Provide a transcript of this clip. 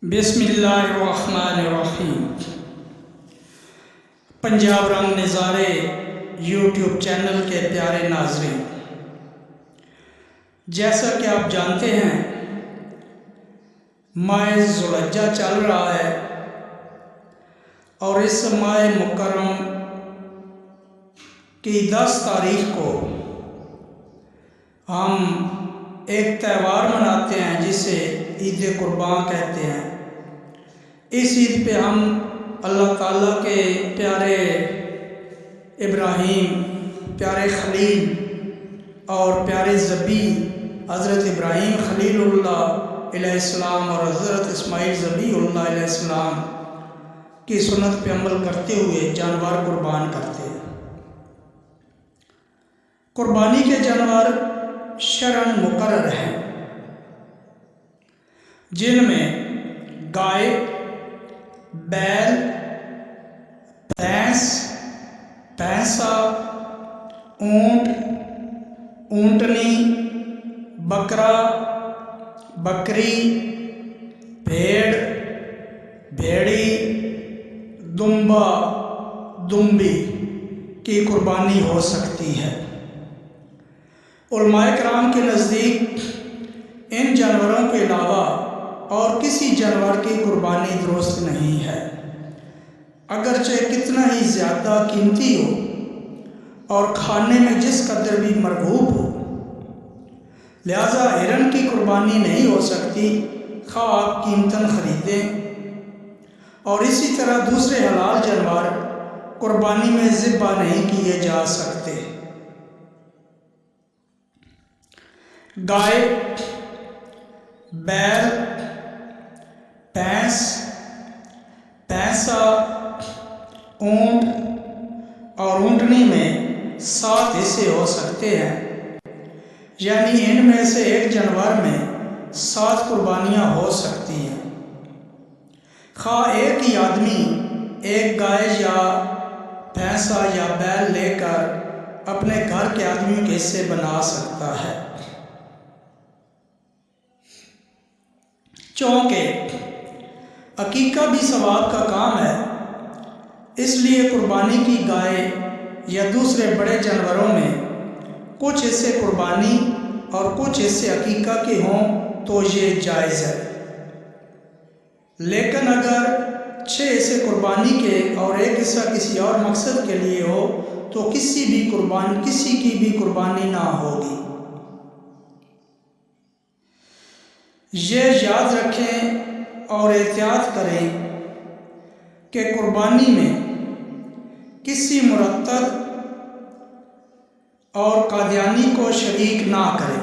बिस्मिल्लाहिर्रहमानिर्रहीम। पंजाब रंग नज़ारे यूट्यूब चैनल के प्यारे नाज़रीन, जैसा कि आप जानते हैं माह ज़ुल्हिज्जा चल रहा है और इस माह मुकर्रम की 10 तारीख को हम एक त्यौहार मनाते हैं जिसे ईद कुर्बान कहते हैं। इस ईद पे हम अल्लाह ताला के प्यारे इब्राहीम, प्यारे खलील और प्यारे ज़बी हज़रत इब्राहीम खलीलुल्लाह अलैहिस्सलाम और हज़रत इस्माईल ज़बीहुल्लाह अलैहिस्सलाम की सुन्नत पे अमल करते हुए जानवर कुर्बान करते हैं। कुर्बानी के जानवर शरअन मुकर्रर हैं, जिनमें गाय, बैल, भैंस, भैंसा, ऊंट, ऊंटनी, बकरा, बकरी, भेड़, भेड़ी, दुम्बा, दुम्बी की कुर्बानी हो सकती है। उलमाए किराम के नज़दीक इन जानवरों के अलावा और किसी जानवर की कुर्बानी दुरुस्त नहीं है, अगरचे कितना ही ज़्यादा कीमती हो और खाने में जिस कदर भी मरगूब हो। लिहाजा हिरन की कुर्बानी नहीं हो सकती, खा आप कीमतन ख़रीदें। और इसी तरह दूसरे हलाल जानवर कुर्बानी में ज़िब्हा नहीं किए जा सकते। गाय, बैल, भैंस, भैंसा, ऊंट और ऊंटनी में 7 हिस्से हो सकते हैं, यानी इनमें से एक जानवर में 7 कुर्बानियाँ हो सकती हैं। खा एक ही आदमी एक गाय या भैंसा या बैल लेकर अपने घर के आदमियों के हिस्से बना सकता है। चूँकि अकीका भी सवाब का काम है, इसलिए कुर्बानी की गाय या दूसरे बड़े जानवरों में कुछ हिस्से कुर्बानी और कुछ हिस्से अकीका के हों तो ये जायज़ है। लेकिन अगर 6 हिस्से कुर्बानी के और एक हिस्सा किसी और मकसद के लिए हो तो किसी की भी कुर्बानी ना होगी। ये याद रखें और एहतियात करें कि कुर्बानी में किसी मुरत्तद और कादियानी को शरीक ना करें।